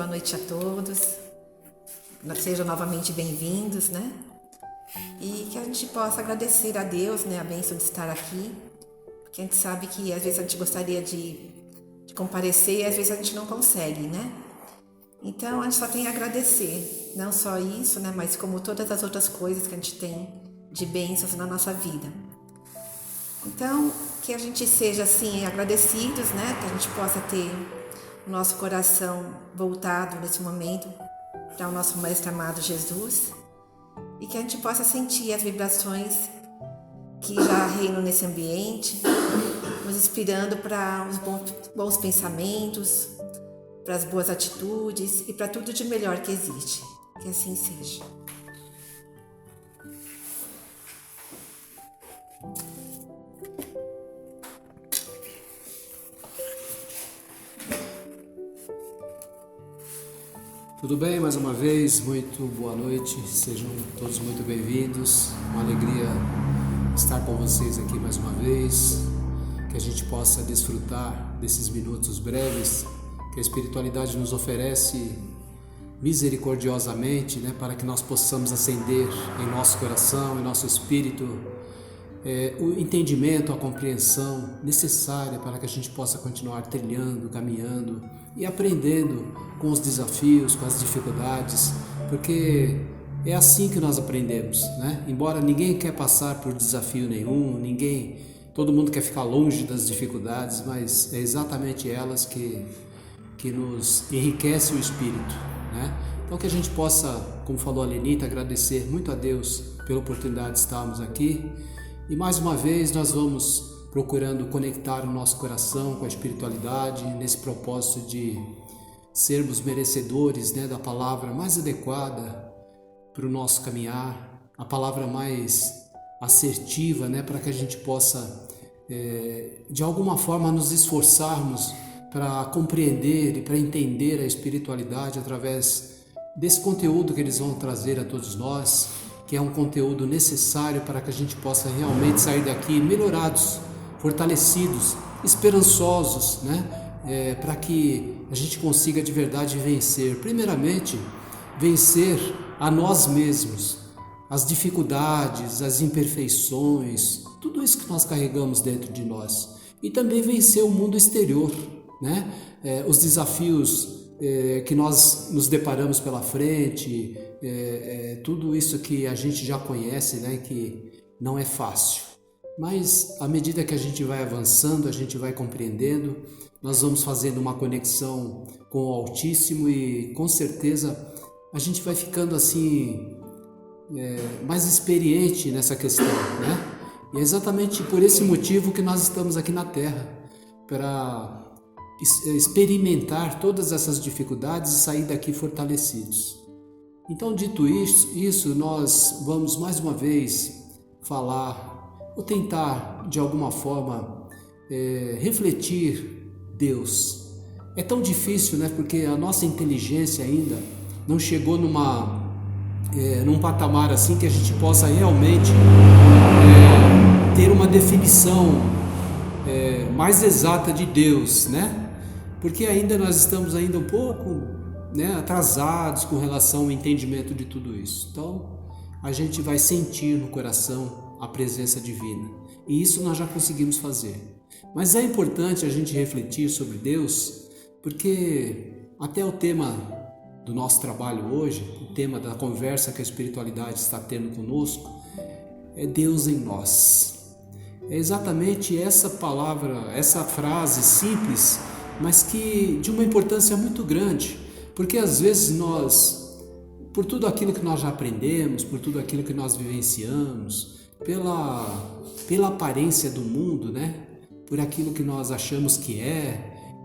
boa noite a todos. Sejam novamente bem-vindos, né? E que a gente possa agradecer a Deus, né, a bênção de estar aqui, porque a gente sabe que às vezes a gente gostaria de comparecer e às vezes a gente não consegue, né? Então a gente só tem a agradecer, não só isso, né, mas como todas as outras coisas que a gente tem de bênçãos na nossa vida. Então, que a gente seja assim agradecidos, né, que a gente possa ter o nosso coração voltado nesse momento para o nosso Mestre amado Jesus e que a gente possa sentir as vibrações que já reinam nesse ambiente, nos inspirando para os bons pensamentos, para as boas atitudes e para tudo de melhor que existe. Que assim seja. Tudo bem? Mais uma vez, muito boa noite, sejam todos muito bem-vindos, uma alegria estar com vocês aqui mais uma vez, que a gente possa desfrutar desses minutos breves que a espiritualidade nos oferece misericordiosamente, né, para que nós possamos acender em nosso coração, em nosso espírito, o entendimento, a compreensão necessária para que a gente possa continuar trilhando, caminhando e aprendendo com os desafios, com as dificuldades, porque é assim que nós aprendemos, né? Embora ninguém quer passar por desafio nenhum, todo mundo quer ficar longe das dificuldades, mas é exatamente elas que nos enriquece o espírito, né? Então que a gente possa, como falou a Lenita, agradecer muito a Deus pela oportunidade de estarmos aqui. E mais uma vez nós vamos procurando conectar o nosso coração com a espiritualidade, nesse propósito de sermos merecedores, né, da palavra mais adequada para o nosso caminhar, a palavra mais assertiva, né, para que a gente possa, de alguma forma, nos esforçarmos para compreender e para entender a espiritualidade através desse conteúdo que eles vão trazer a todos nós, que é um conteúdo necessário para que a gente possa realmente sair daqui melhorados, fortalecidos, esperançosos, né? Para que a gente consiga de verdade vencer, primeiramente, vencer a nós mesmos, as dificuldades, as imperfeições, tudo isso que nós carregamos dentro de nós, e também vencer o mundo exterior, né? Os desafios que nós nos deparamos pela frente, tudo isso que a gente já conhece, né, que não é fácil. Mas à medida que a gente vai avançando, a gente vai compreendendo, nós vamos fazendo uma conexão com o Altíssimo e com certeza a gente vai ficando assim mais experiente nessa questão, né? E é exatamente por esse motivo que nós estamos aqui na Terra, para experimentar todas essas dificuldades e sair daqui fortalecidos. Então, dito isso, nós vamos mais uma vez falar, ou tentar de alguma forma refletir Deus. É tão difícil, né? Porque a nossa inteligência ainda não chegou num patamar assim que a gente possa realmente ter uma definição mais exata de Deus, né? Porque ainda nós estamos ainda um pouco, né, atrasados com relação ao entendimento de tudo isso. Então, a gente vai sentir no coração a presença divina. E isso nós já conseguimos fazer. Mas é importante a gente refletir sobre Deus, porque até o tema do nosso trabalho hoje, o tema da conversa que a espiritualidade está tendo conosco, é Deus em nós. É exatamente essa palavra, essa frase simples, mas que de uma importância muito grande, porque às vezes nós, por tudo aquilo que nós já aprendemos, por tudo aquilo que nós vivenciamos, pela aparência do mundo, né? Por aquilo que nós achamos que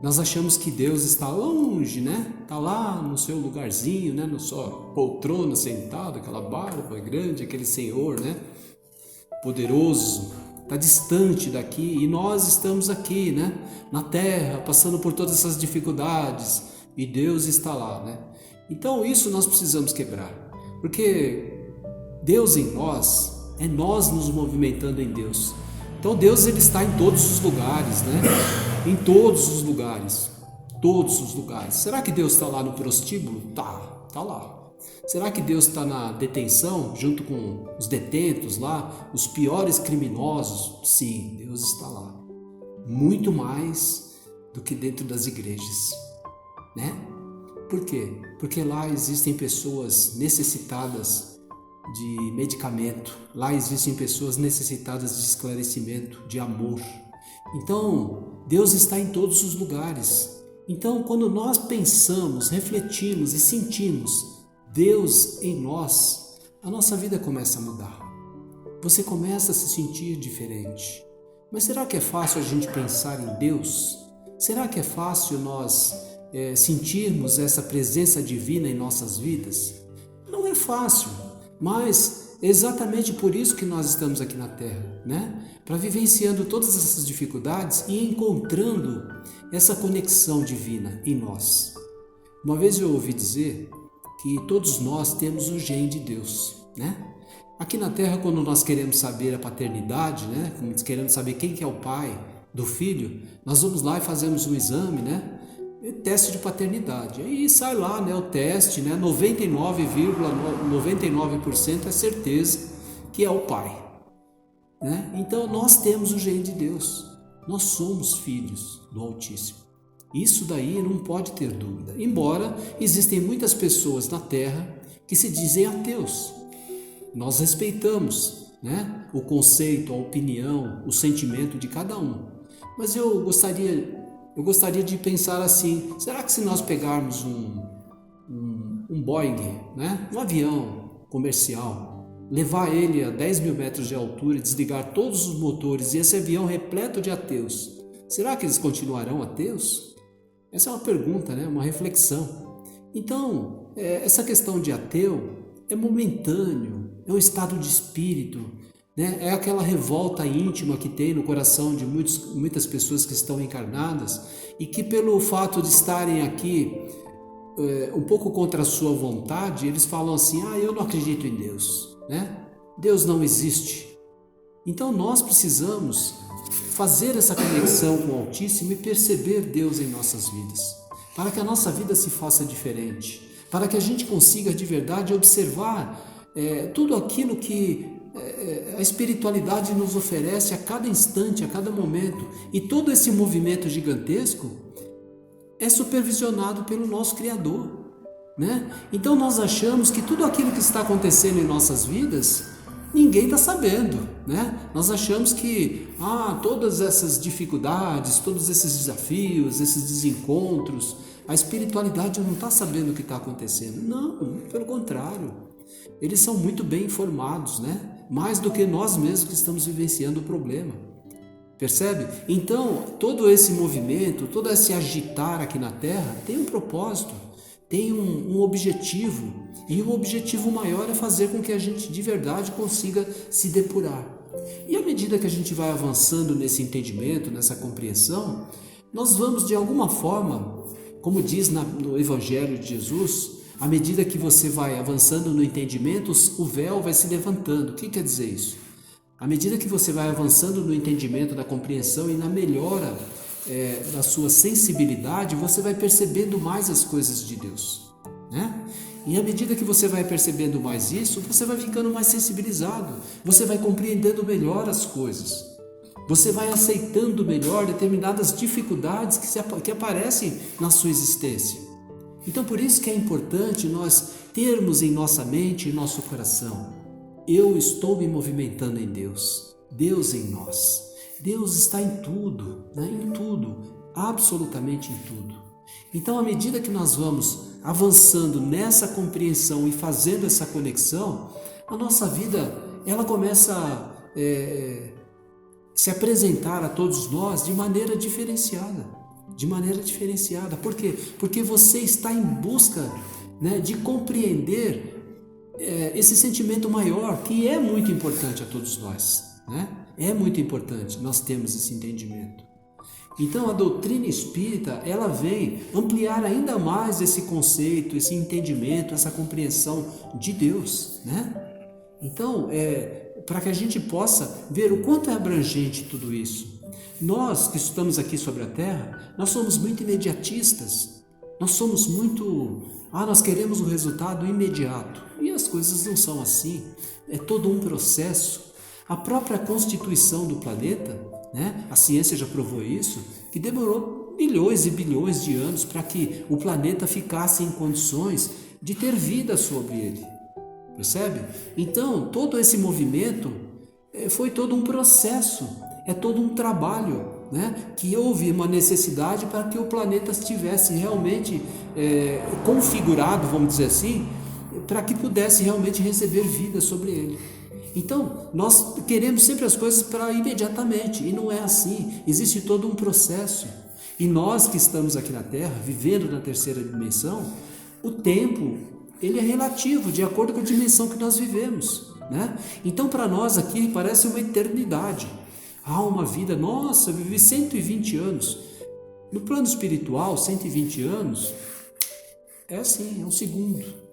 nós achamos que Deus está longe, né? Está lá no seu lugarzinho, né? Na sua poltrona sentado, aquela barba grande, aquele Senhor, né? Poderoso, está distante daqui, e nós estamos aqui, né? Na Terra, passando por todas essas dificuldades, e Deus está lá, né? Então isso nós precisamos quebrar, porque Deus em nós é nós nos movimentando em Deus. Então Deus, ele está em todos os lugares, né? Em todos os lugares. todos os lugares. Será que Deus está lá no prostíbulo? Tá lá. Será que Deus está na detenção, junto com os detentos lá, os piores criminosos? Sim, Deus está lá. Muito mais do que dentro das igrejas, né? Por quê? Porque lá existem pessoas necessitadas de medicamento, lá existem pessoas necessitadas de esclarecimento, de amor. Então, Deus está em todos os lugares. Então, quando nós pensamos, refletimos e sentimos Deus em nós, a nossa vida começa a mudar. Você começa a se sentir diferente. Mas será que é fácil a gente pensar em Deus? Será que é fácil nós sentirmos essa presença divina em nossas vidas? Não é fácil, mas é exatamente por isso que nós estamos aqui na Terra, né? Para vivenciando todas essas dificuldades e encontrando essa conexão divina em nós. Uma vez eu ouvi dizer que todos nós temos o gene de Deus, né? Aqui na Terra, quando nós queremos saber a paternidade, né? Queremos saber quem que é o pai do filho, nós vamos lá e fazemos um exame, né? Teste de paternidade. Aí sai lá, né, o teste, né, 99,99% é certeza que é o pai, né? Então nós temos o gene de Deus. Nós somos filhos do Altíssimo. Isso daí não pode ter dúvida. Embora existem muitas pessoas na Terra que se dizem ateus. Nós respeitamos, né, o conceito, a opinião, o sentimento de cada um. Mas eu gostaria de pensar assim: será que se nós pegarmos um Boeing, né, um avião comercial, levar ele a 10 mil metros de altura e desligar todos os motores e esse avião repleto de ateus, será que eles continuarão ateus? Essa é uma pergunta, né, uma reflexão. Então, essa questão de ateu é momentâneo, é um estado de espírito, né? É aquela revolta íntima que tem no coração de muitas pessoas que estão encarnadas e que, pelo fato de estarem aqui um pouco contra a sua vontade, eles falam assim: eu não acredito em Deus, né? Deus não existe. Então nós precisamos fazer essa conexão com o Altíssimo e perceber Deus em nossas vidas, para que a nossa vida se faça diferente, para que a gente consiga de verdade observar tudo aquilo que a espiritualidade nos oferece a cada instante, a cada momento. E todo esse movimento gigantesco é supervisionado pelo nosso Criador, né? Então nós achamos que tudo aquilo que está acontecendo em nossas vidas, ninguém está sabendo, né? Nós achamos que todas essas dificuldades, todos esses desafios, esses desencontros, a espiritualidade não está sabendo o que está acontecendo. Não, pelo contrário. Eles são muito bem informados, né? Mais do que nós mesmos que estamos vivenciando o problema. Percebe? Então, todo esse movimento, todo esse agitar aqui na Terra tem um propósito, tem um objetivo. E o objetivo maior é fazer com que a gente de verdade consiga se depurar. E à medida que a gente vai avançando nesse entendimento, nessa compreensão, nós vamos de alguma forma, como diz no Evangelho de Jesus, à medida que você vai avançando no entendimento, o véu vai se levantando. O que quer dizer isso? À medida que você vai avançando no entendimento, da compreensão e na melhora da sua sensibilidade, você vai percebendo mais as coisas de Deus, né? E à medida que você vai percebendo mais isso, você vai ficando mais sensibilizado, você vai compreendendo melhor as coisas, você vai aceitando melhor determinadas dificuldades que aparecem na sua existência. Então, por isso que é importante nós termos em nossa mente e nosso coração: eu estou me movimentando em Deus, Deus em nós. Deus está em tudo, né? Em tudo, absolutamente em tudo. Então, à medida que nós vamos avançando nessa compreensão e fazendo essa conexão, a nossa vida ela começa a se apresentar a todos nós de maneira diferenciada. Por quê? Porque você está em busca, né, de compreender esse sentimento maior, que é muito importante a todos nós, né? É muito importante nós termos esse entendimento. Então a doutrina espírita, ela vem ampliar ainda mais esse conceito, esse entendimento, essa compreensão de Deus, né? Então, para que a gente possa ver o quanto é abrangente tudo isso. Nós que estamos aqui sobre a Terra, nós somos muito imediatistas. Nós somos muito... nós queremos o resultado imediato. E as coisas não são assim. É todo um processo. A própria constituição do planeta, né? A ciência já provou isso, que demorou bilhões e bilhões de anos para que o planeta ficasse em condições de ter vida sobre ele. Percebe? Então, todo esse movimento foi todo um processo, é todo um trabalho, né? Que houve uma necessidade para que o planeta estivesse realmente configurado, vamos dizer assim, para que pudesse realmente receber vida sobre ele. Então, nós queremos sempre as coisas para imediatamente, e não é assim. Existe todo um processo. E nós que estamos aqui na Terra, vivendo na terceira dimensão, o tempo, ele é relativo, de acordo com a dimensão que nós vivemos, né? Então, para nós aqui, parece uma eternidade. Uma vida, nossa, eu vivi 120 anos. No plano espiritual, 120 anos, é assim, é um segundo.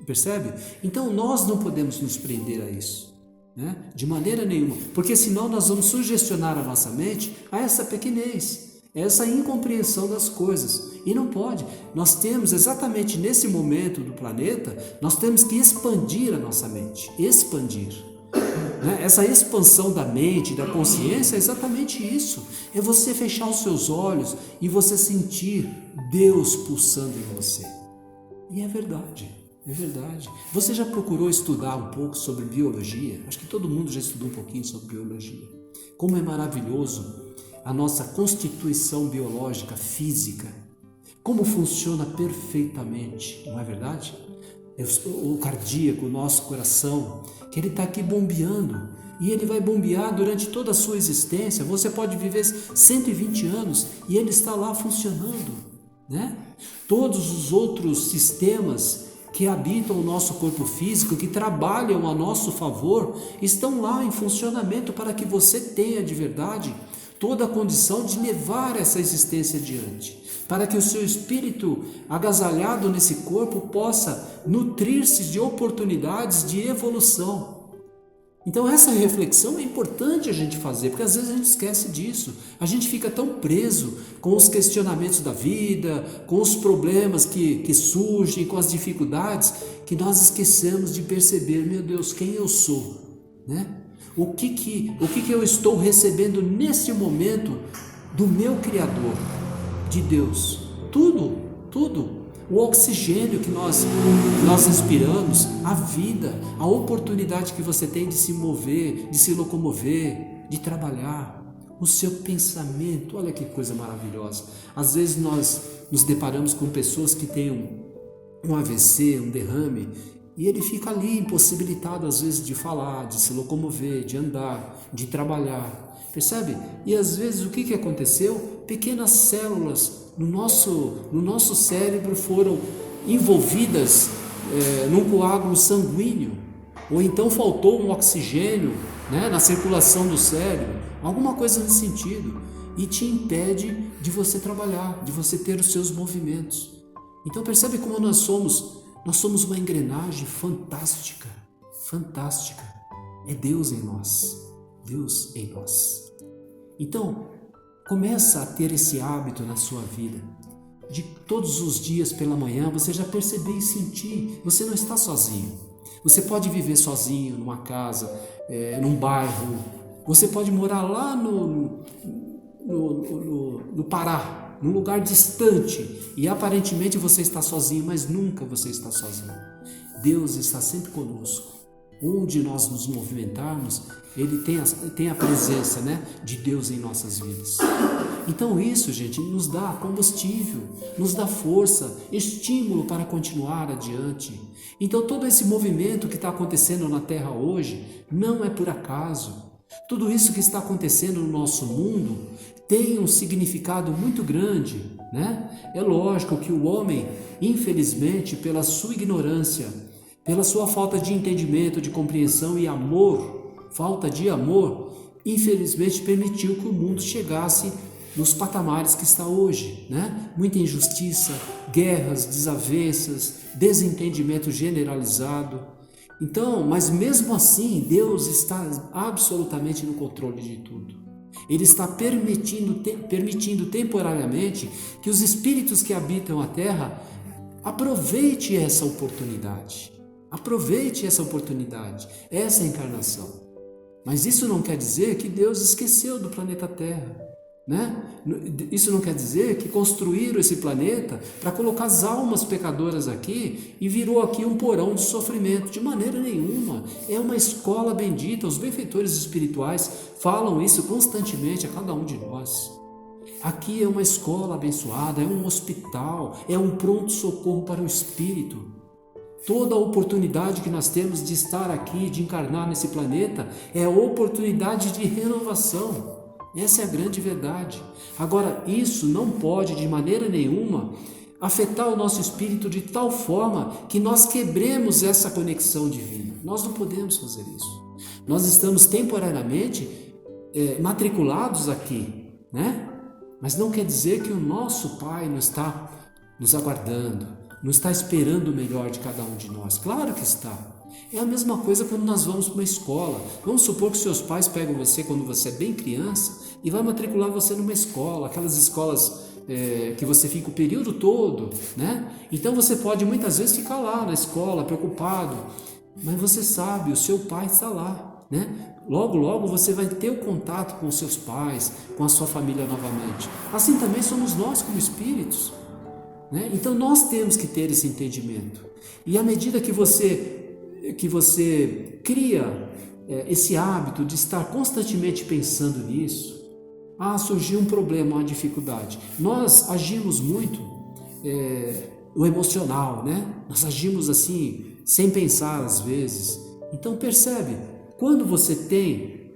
Percebe? Então nós não podemos nos prender a isso, né? De maneira nenhuma, porque senão nós vamos sugestionar a nossa mente a essa pequenez, a essa incompreensão das coisas, e não pode. Nós temos exatamente nesse momento do planeta, nós temos que expandir a nossa mente, expandir, né? Essa expansão da mente, da consciência é exatamente isso, é você fechar os seus olhos e você sentir Deus pulsando em você. E é verdade, é verdade. Você já procurou estudar um pouco sobre biologia? Acho que todo mundo já estudou um pouquinho sobre biologia. Como é maravilhoso a nossa constituição biológica, física. Como funciona perfeitamente, não é verdade? O cardíaco, o nosso coração, que ele está aqui bombeando. E ele vai bombear durante toda a sua existência. Você pode viver 120 anos e ele está lá funcionando, né? Todos os outros sistemas que habitam o nosso corpo físico, que trabalham a nosso favor, estão lá em funcionamento para que você tenha de verdade toda a condição de levar essa existência adiante, para que o seu espírito agasalhado nesse corpo possa nutrir-se de oportunidades de evolução. Então essa reflexão é importante a gente fazer, porque às vezes a gente esquece disso. A gente fica tão preso com os questionamentos da vida, com os problemas que surgem, com as dificuldades, que nós esquecemos de perceber, meu Deus, quem eu sou, né? O que eu estou recebendo nesse momento do meu Criador, de Deus? Tudo. O oxigênio que nós respiramos, a vida, a oportunidade que você tem de se mover, de se locomover, de trabalhar, o seu pensamento, olha que coisa maravilhosa. Às vezes nós nos deparamos com pessoas que têm um AVC, um derrame, e ele fica ali impossibilitado às vezes de falar, de se locomover, de andar, de trabalhar, percebe? E às vezes o que aconteceu? Pequenas células no nosso cérebro foram envolvidas num coágulo sanguíneo, ou então faltou um oxigênio, né, na circulação do cérebro, alguma coisa nesse sentido, e te impede de você trabalhar, de você ter os seus movimentos. Então percebe como nós somos uma engrenagem fantástica, fantástica. É Deus em nós, Deus em nós. Então, começa a ter esse hábito na sua vida, de todos os dias pela manhã você já perceber e sentir, você não está sozinho. Você pode viver sozinho numa casa, num bairro, você pode morar lá no Pará, num lugar distante, e aparentemente você está sozinho, mas nunca você está sozinho. Deus está sempre conosco. Onde nós nos movimentarmos, Ele tem a presença, né, de Deus em nossas vidas. Então isso, gente, nos dá combustível, nos dá força, estímulo para continuar adiante. Então todo esse movimento que está acontecendo na Terra hoje não é por acaso. Tudo isso que está acontecendo no nosso mundo tem um significado muito grande, né? É lógico que o homem, infelizmente, pela sua ignorância, pela sua falta de entendimento, de compreensão e amor, falta de amor, infelizmente permitiu que o mundo chegasse nos patamares que está hoje, né? Muita injustiça, guerras, desavenças, desentendimento generalizado. Então, mas mesmo assim, Deus está absolutamente no controle de tudo. Ele está permitindo temporariamente que os espíritos que habitam a Terra aproveite essa oportunidade. Aproveite essa oportunidade, essa encarnação. Mas isso não quer dizer que Deus esqueceu do planeta Terra, né? Isso não quer dizer que construíram esse planeta para colocar as almas pecadoras aqui e virou aqui um porão de sofrimento. De maneira nenhuma. É uma escola bendita. Os benfeitores espirituais falam isso constantemente a cada um de nós. Aqui é uma escola abençoada, é um hospital, é um pronto-socorro para o espírito. Toda a oportunidade que nós temos de estar aqui, de encarnar nesse planeta, é a oportunidade de renovação. Essa é a grande verdade. Agora, isso não pode de maneira nenhuma afetar o nosso espírito de tal forma que nós quebremos essa conexão divina. Nós não podemos fazer isso. Nós estamos temporariamente matriculados aqui, né? Mas não quer dizer que o nosso Pai não está nos aguardando, não está esperando o melhor de cada um de nós. Claro que está. É a mesma coisa quando nós vamos para uma escola. Vamos supor que seus pais pegam você quando você é bem criança e vai matricular você numa escola, aquelas escolas que você fica o período todo, né? Então você pode muitas vezes ficar lá na escola preocupado, mas você sabe, o seu pai está lá, né? Logo, logo você vai ter o contato com os seus pais, com a sua família novamente. Assim também somos nós como espíritos, né? Então nós temos que ter esse entendimento. E à medida que você cria esse hábito de estar constantemente pensando nisso, surgiu um problema, uma dificuldade. Nós agimos muito o emocional, né? Nós agimos assim, sem pensar às vezes. Então percebe, quando você tem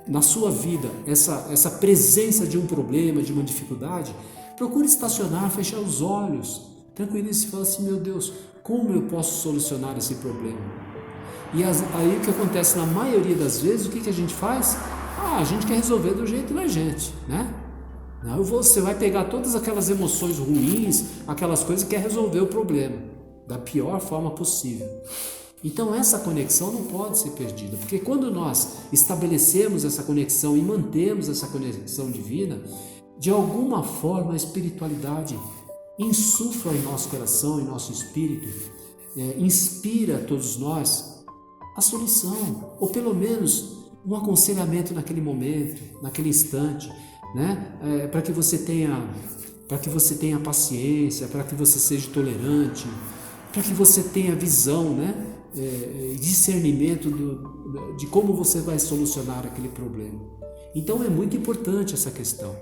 na sua vida essa presença de um problema, de uma dificuldade, procure estacionar, fechar os olhos, tranquilize e fala assim: meu Deus, como eu posso solucionar esse problema? E aí o que acontece na maioria das vezes, o que a gente faz? A gente quer resolver do jeito da gente, né? Você vai pegar todas aquelas emoções ruins, aquelas coisas e quer resolver o problema da pior forma possível. Então essa conexão não pode ser perdida, porque quando nós estabelecemos essa conexão e mantemos essa conexão divina, de alguma forma a espiritualidade insufla em nosso coração, em nosso espírito, inspira a todos nós a solução, ou pelo menos um aconselhamento naquele momento, naquele instante, né? Para que você tenha paciência, para que você seja tolerante, para que você tenha visão, né? Discernimento de como você vai solucionar aquele problema. Então é muito importante essa questão.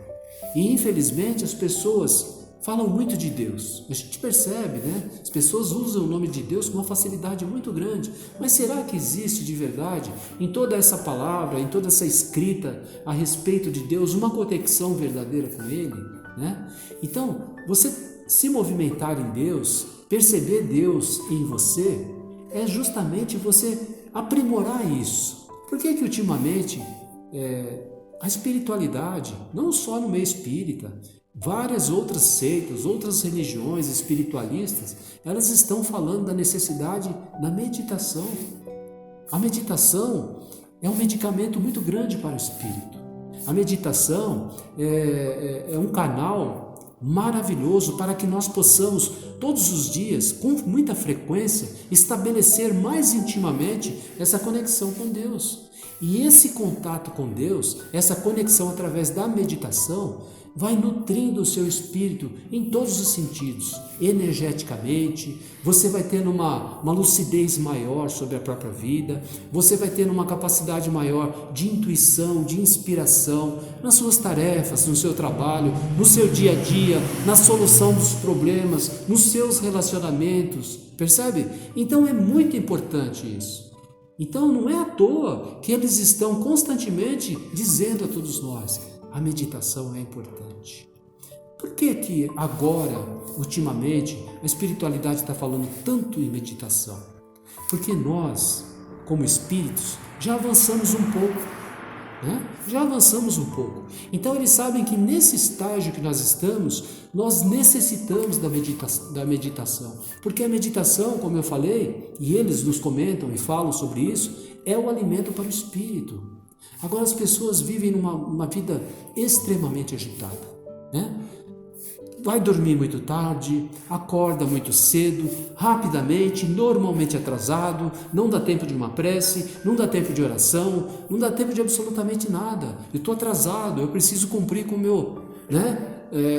E infelizmente as pessoas falam muito de Deus. A gente percebe, né? As pessoas usam o nome de Deus com uma facilidade muito grande. Mas será que existe de verdade em toda essa palavra, em toda essa escrita a respeito de Deus, uma conexão verdadeira com Ele, né? Então, você se movimentar em Deus, perceber Deus em você, é justamente você aprimorar isso. Por que ultimamente a espiritualidade, não só no meio espírita, várias outras seitas, outras religiões espiritualistas, elas estão falando da necessidade da meditação. A meditação é um medicamento muito grande para o espírito. A meditação é um canal maravilhoso para que nós possamos todos os dias, com muita frequência, estabelecer mais intimamente essa conexão com Deus. E esse contato com Deus, essa conexão através da meditação, vai nutrindo o seu espírito em todos os sentidos, energeticamente, você vai tendo uma lucidez maior sobre a própria vida, você vai tendo uma capacidade maior de intuição, de inspiração, nas suas tarefas, no seu trabalho, no seu dia a dia, na solução dos problemas, nos seus relacionamentos, percebe? Então é muito importante isso. Então não é à toa que eles estão constantemente dizendo a todos nós: a meditação é importante. Por que agora, ultimamente, a espiritualidade está falando tanto em meditação? Porque nós, como espíritos, já avançamos um pouco, né? Já avançamos um pouco. Então eles sabem que nesse estágio que nós estamos, nós necessitamos da meditação. Porque a meditação, como eu falei, e eles nos comentam e falam sobre isso, é o alimento para o espírito. Agora as pessoas vivem uma vida extremamente agitada, né? Vai dormir muito tarde, acorda muito cedo, rapidamente, normalmente atrasado, não dá tempo de uma prece, não dá tempo de oração, não dá tempo de absolutamente nada. Eu estou atrasado, eu preciso cumprir com o meu,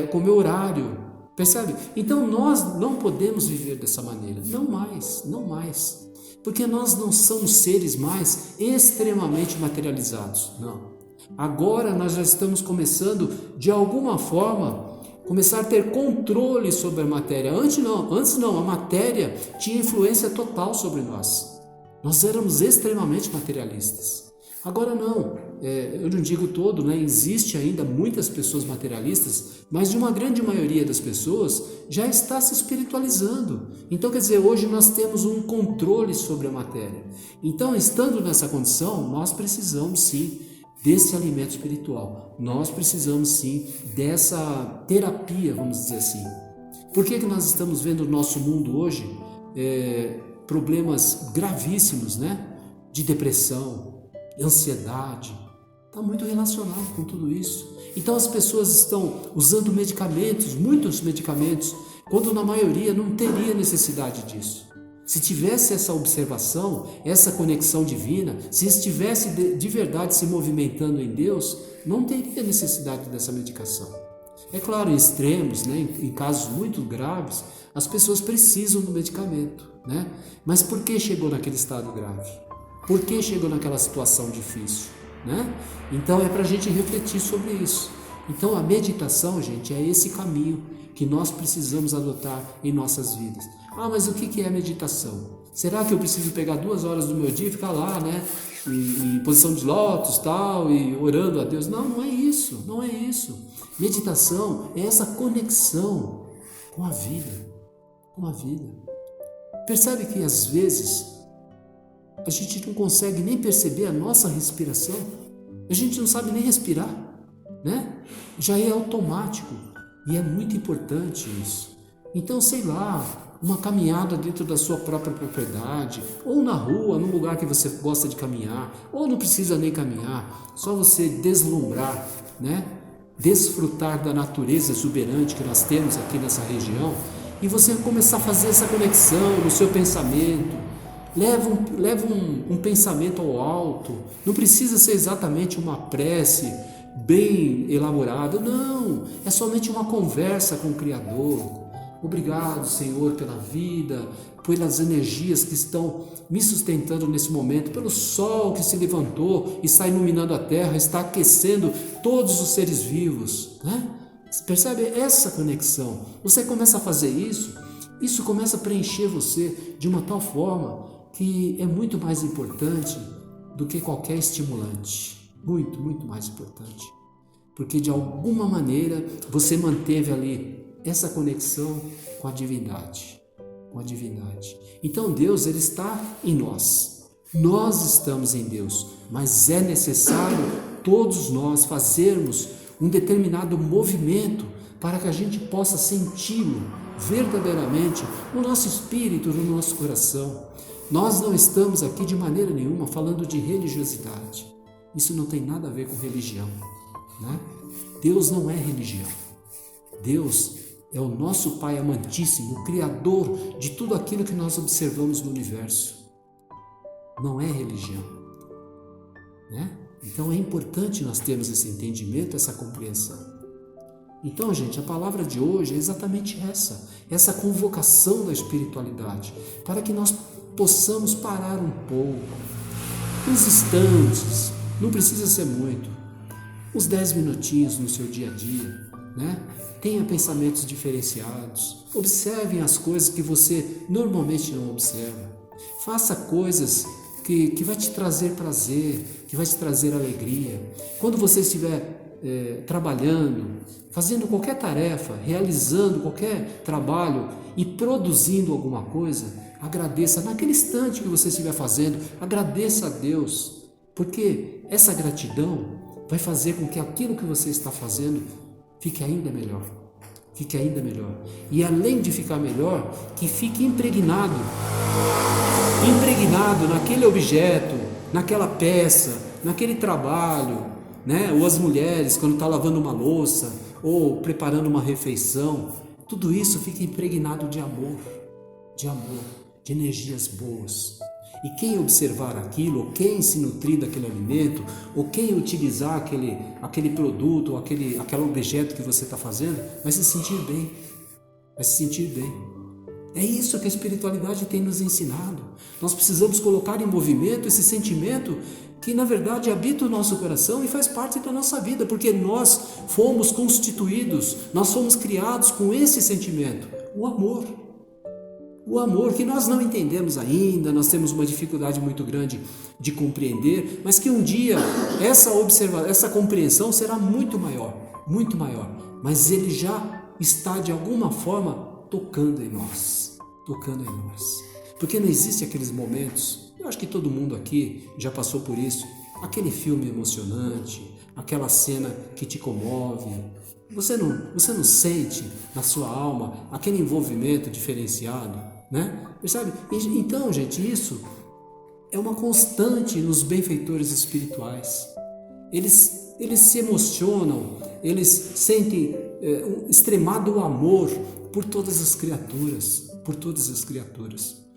com o meu horário, percebe? Então nós não podemos viver dessa maneira, não mais, porque nós não somos seres mais extremamente materializados, não. Agora nós já estamos começando, de alguma forma, começar a ter controle sobre a matéria. Antes não, a matéria tinha influência total sobre nós. Nós éramos extremamente materialistas. Agora não, eu não digo todo, né? Existe ainda muitas pessoas materialistas, mas de uma grande maioria das pessoas já está se espiritualizando. Então quer dizer, hoje nós temos um controle sobre a matéria. Então, estando nessa condição, nós precisamos sim desse alimento espiritual. Nós precisamos sim dessa terapia, vamos dizer assim. Por que nós estamos vendo no nosso mundo hoje problemas gravíssimos, né? De depressão, ansiedade, está muito relacionado com tudo isso. Então as pessoas estão usando medicamentos, muitos medicamentos, quando na maioria não teria necessidade disso. Se tivesse essa observação, essa conexão divina, se estivesse de verdade se movimentando em Deus, não teria necessidade dessa medicação. É claro, em extremos, né, em casos muito graves, as pessoas precisam do medicamento, né? Mas por que chegou naquele estado grave? Por que chegou naquela situação difícil, né? Então é para a gente refletir sobre isso. Então a meditação, gente, é esse caminho que nós precisamos adotar em nossas vidas. Ah, mas o que é meditação? Será que eu preciso pegar 2 horas do meu dia e ficar lá, né, em posição de lótus, tal, e orando a Deus? Não, não é isso, não é isso. Meditação é essa conexão com a vida, com a vida. Percebe que às vezes a gente não consegue nem perceber a nossa respiração, a gente não sabe nem respirar, né? Já é automático e é muito importante isso. Então, sei lá, uma caminhada dentro da sua própria propriedade, ou na rua, num lugar que você gosta de caminhar, ou não precisa nem caminhar, só você deslumbrar, né? Desfrutar da natureza exuberante que nós temos aqui nessa região, e você começar a fazer essa conexão no seu pensamento. Leva um pensamento ao alto, não precisa ser exatamente uma prece bem elaborada, não, é somente uma conversa com o Criador. Obrigado, Senhor, pela vida, pelas energias que estão me sustentando nesse momento, pelo sol que se levantou, está iluminando a terra, está aquecendo todos os seres vivos, né? Você percebe essa conexão? Você começa a fazer isso começa a preencher você de uma tal forma que é muito mais importante do que qualquer estimulante. Muito, muito mais importante. Porque de alguma maneira você manteve ali essa conexão com a divindade. Com a divindade. Então Deus, ele está em nós. Nós estamos em Deus, mas é necessário todos nós fazermos um determinado movimento para que a gente possa senti-lo verdadeiramente no nosso espírito, no nosso coração. Nós não estamos aqui de maneira nenhuma falando de religiosidade. Isso não tem nada a ver com religião, né? Deus não é religião. Deus é o nosso Pai amantíssimo, o Criador de tudo aquilo que nós observamos no universo. Não é religião, né? Então é importante nós termos esse entendimento, essa compreensão. Então, gente, a palavra de hoje é exatamente essa convocação da espiritualidade, para que nós possamos parar um pouco, uns instantes, não precisa ser muito, uns 10 minutinhos no seu dia a dia, né? Tenha pensamentos diferenciados, observem as coisas que você normalmente não observa, faça coisas que vai te trazer prazer, que vai te trazer alegria. Quando você estiver trabalhando, fazendo qualquer tarefa, realizando qualquer trabalho e produzindo alguma coisa, agradeça naquele instante que você estiver fazendo, agradeça a Deus, porque essa gratidão vai fazer com que aquilo que você está fazendo fique ainda melhor, fique ainda melhor. E além de ficar melhor, que fique impregnado naquele objeto, naquela peça, naquele trabalho, né? Ou as mulheres quando estão lavando uma louça ou preparando uma refeição, tudo isso fica impregnado de amor, de energias boas. E quem observar aquilo, ou quem se nutrir daquele alimento, ou quem utilizar aquele produto, ou aquele objeto que você está fazendo, vai se sentir bem. Vai se sentir bem. É isso que a espiritualidade tem nos ensinado. Nós precisamos colocar em movimento esse sentimento que, na verdade, habita o nosso coração e faz parte da nossa vida, porque nós fomos constituídos, nós fomos criados com esse sentimento, o amor. O amor que nós não entendemos ainda, nós temos uma dificuldade muito grande de compreender, mas que um dia essa compreensão será muito maior, mas ele já está de alguma forma tocando em nós, porque não existe aqueles momentos, eu acho que todo mundo aqui já passou por isso, aquele filme emocionante, aquela cena que te comove, você não sente na sua alma aquele envolvimento diferenciado, né? Percebe? Então, gente, isso é uma constante nos benfeitores espirituais. Eles se emocionam, eles sentem um extremado amor por todas as criaturas,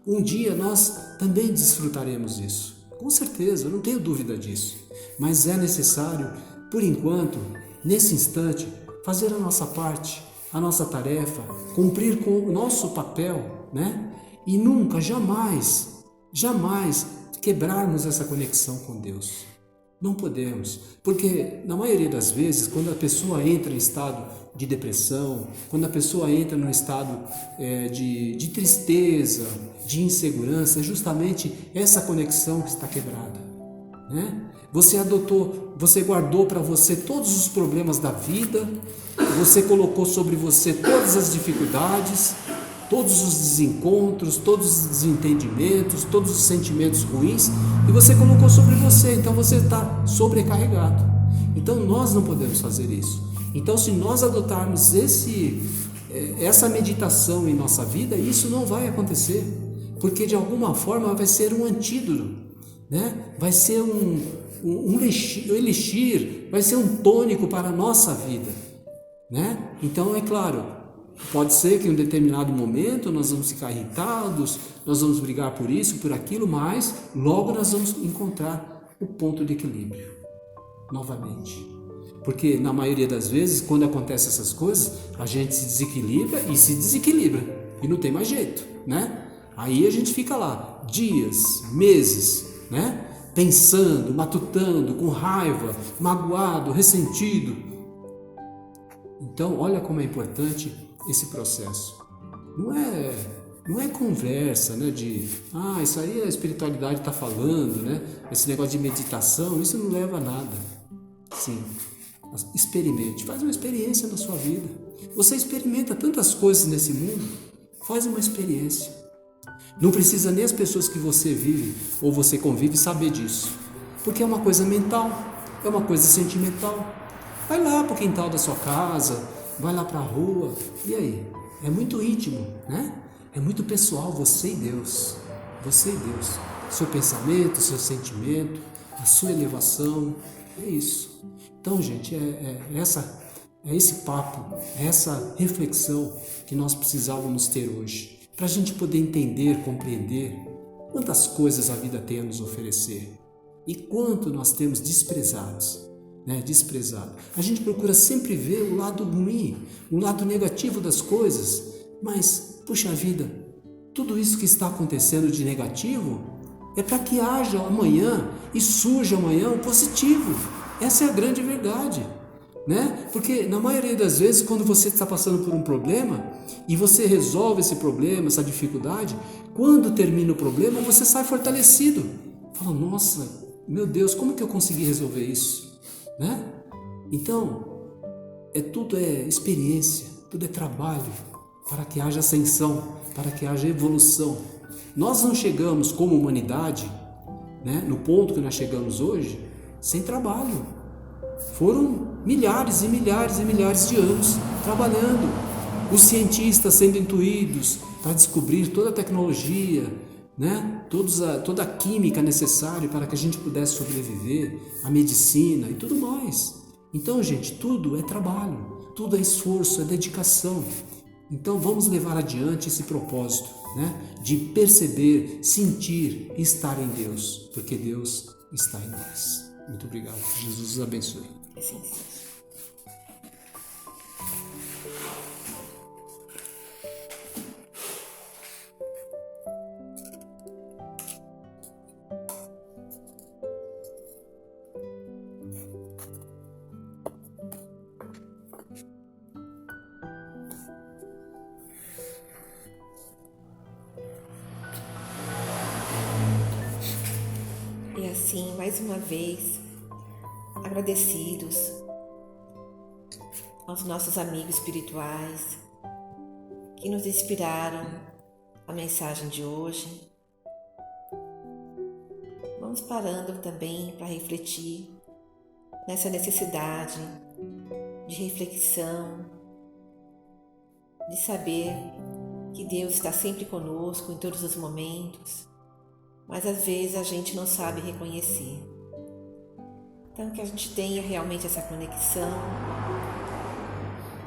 Um dia nós também desfrutaremos isso, com certeza, eu não tenho dúvida disso. Mas é necessário, por enquanto, nesse instante, fazer a nossa parte, a nossa tarefa, cumprir com o nosso papel, né? E nunca, jamais quebrarmos essa conexão com Deus. Não podemos, porque na maioria das vezes, quando a pessoa entra em estado de depressão, quando a pessoa entra num estado de tristeza, de insegurança, é justamente essa conexão que está quebrada, né? Você guardou para você todos os problemas da vida, você colocou sobre você todas as dificuldades, todos os desencontros, todos os desentendimentos, todos os sentimentos ruins, e você colocou sobre você, então você está sobrecarregado. Então nós não podemos fazer isso. Então, se nós adotarmos essa meditação em nossa vida, isso não vai acontecer, porque de alguma forma vai ser um antídoto, né? Vai ser um elixir, vai ser um tônico para a nossa vida, né? Então, é claro, pode ser que em um determinado momento nós vamos ficar irritados, nós vamos brigar por isso, por aquilo, mas logo nós vamos encontrar o ponto de equilíbrio novamente. Porque na maioria das vezes, quando acontecem essas coisas, a gente se desequilibra e não tem mais jeito, né? Aí a gente fica lá dias, meses, né? Pensando, matutando, com raiva, magoado, ressentido. Então, olha como é importante esse processo. Não é conversa, né, de isso aí a espiritualidade está falando, né? Esse negócio de meditação, isso não leva a nada. Sim, experimente, faz uma experiência na sua vida. Você experimenta tantas coisas nesse mundo, faz uma experiência. Não precisa nem as pessoas que você vive ou você convive saber disso, porque é uma coisa mental, é uma coisa sentimental. Vai lá para o quintal da sua casa, vai lá para a rua, e aí? É muito íntimo, né? É muito pessoal, você e Deus. Seu pensamento, seu sentimento, a sua elevação, é isso. Então, gente, é esse papo, é essa reflexão que nós precisávamos ter hoje, para a gente poder entender, compreender quantas coisas a vida tem a nos oferecer e quanto nós temos desprezado. A gente procura sempre ver o lado ruim, o lado negativo das coisas, mas, puxa vida, tudo isso que está acontecendo de negativo é para que haja amanhã e surja amanhã o positivo. Essa é a grande verdade, né? Porque na maioria das vezes, quando você está passando por um problema e você resolve esse problema, essa dificuldade, quando termina o problema, você sai fortalecido. Fala, nossa, meu Deus, como que eu consegui resolver isso? Né? Então, tudo é experiência, tudo é trabalho, para que haja ascensão, para que haja evolução. Nós não chegamos como humanidade, né, no ponto que nós chegamos hoje, sem trabalho. Foram milhares e milhares e milhares de anos trabalhando, os cientistas sendo intuídos para descobrir toda a tecnologia, né, Toda a química necessária para que a gente pudesse sobreviver, a medicina e tudo mais. Então, gente, tudo é trabalho, tudo é esforço, é dedicação. Então, vamos levar adiante esse propósito, né? De perceber, sentir e estar em Deus, porque Deus está em nós. Muito obrigado. Jesus os abençoe. Assim seja. E assim, mais uma vez, agradecidos aos nossos amigos espirituais que nos inspiraram a mensagem de hoje. Vamos parando também para refletir nessa necessidade de reflexão, de saber que Deus está sempre conosco em todos os momentos, mas às vezes a gente não sabe reconhecer. Então, que a gente tenha realmente essa conexão,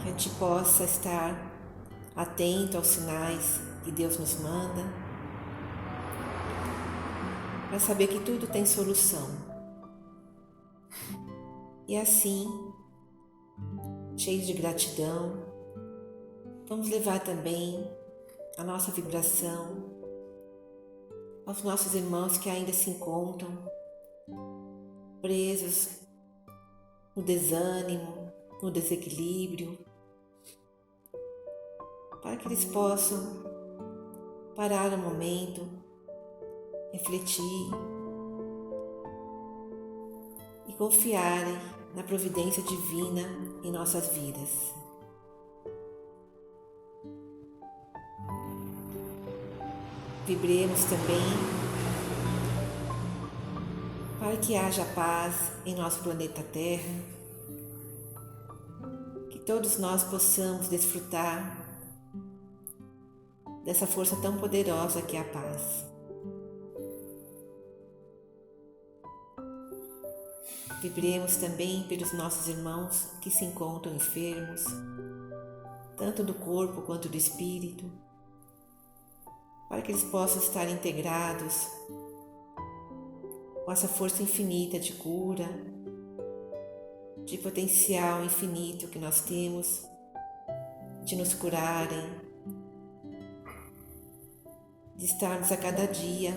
que a gente possa estar atento aos sinais que Deus nos manda, para saber que tudo tem solução. E assim, cheios de gratidão, vamos levar também a nossa vibração aos nossos irmãos que ainda se encontram presos no desânimo, no desequilíbrio, para que eles possam parar um momento, refletir e confiarem na providência divina em nossas vidas. Vibremos também para que haja paz em nosso planeta Terra, que todos nós possamos desfrutar dessa força tão poderosa que é a paz. Vibremos também pelos nossos irmãos que se encontram enfermos, tanto do corpo quanto do espírito, para que eles possam estar integrados com essa força infinita de cura, de potencial infinito que nós temos de nos curarem, de estarmos a cada dia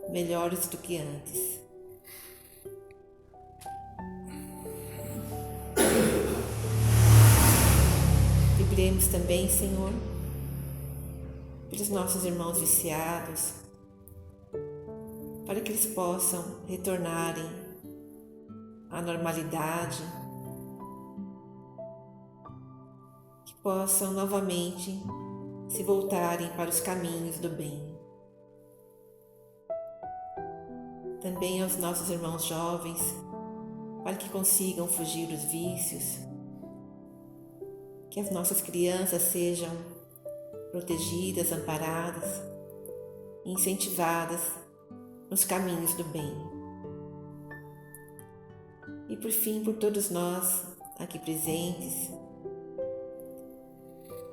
melhores do que antes. Vibremos também, Senhor, pelos nossos irmãos viciados, para que eles possam retornarem à normalidade, que possam novamente se voltarem para os caminhos do bem. Também aos nossos irmãos jovens, para que consigam fugir dos vícios, que as nossas crianças sejam protegidas, amparadas e incentivadas nos caminhos do bem. E por fim, por todos nós aqui presentes,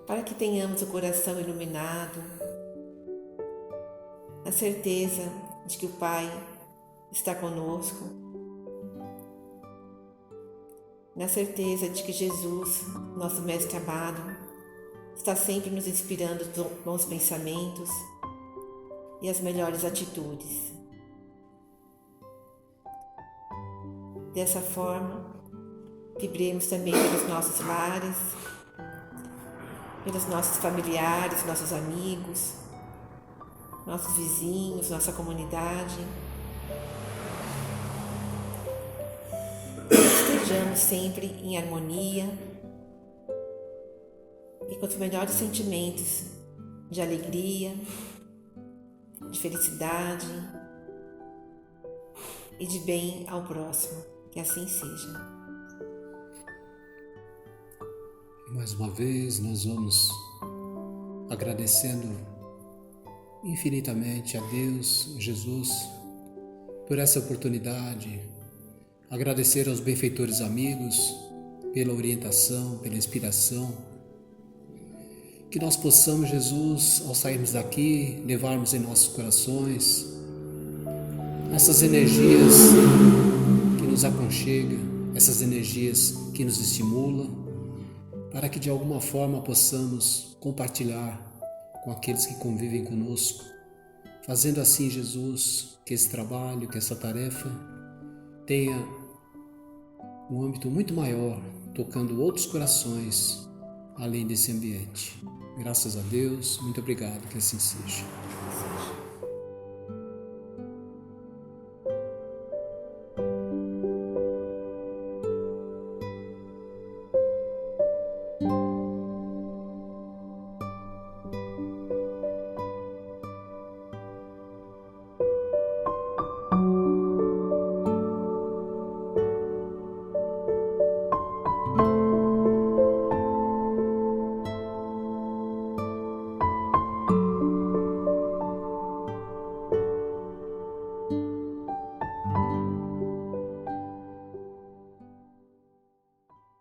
para que tenhamos o coração iluminado, a certeza de que o Pai está conosco, na certeza de que Jesus, nosso Mestre amado, está sempre nos inspirando bons pensamentos e as melhores atitudes. Dessa forma, vibremos também pelos nossos lares, pelos nossos familiares, nossos amigos, nossos vizinhos, nossa comunidade. Estejamos sempre em harmonia e com os melhores sentimentos de alegria, de felicidade e de bem ao próximo. Que assim seja. Mais uma vez, nós vamos agradecendo infinitamente a Deus, Jesus, por essa oportunidade, agradecer aos benfeitores amigos pela orientação, pela inspiração, que nós possamos, Jesus, ao sairmos daqui, levarmos em nossos corações essas energias que nos aconchegam, essas energias que nos estimulam, para que de alguma forma possamos compartilhar com aqueles que convivem conosco, fazendo assim, Jesus, que esse trabalho, que essa tarefa tenha um âmbito muito maior, tocando outros corações além desse ambiente. Graças a Deus, muito obrigado, que assim seja.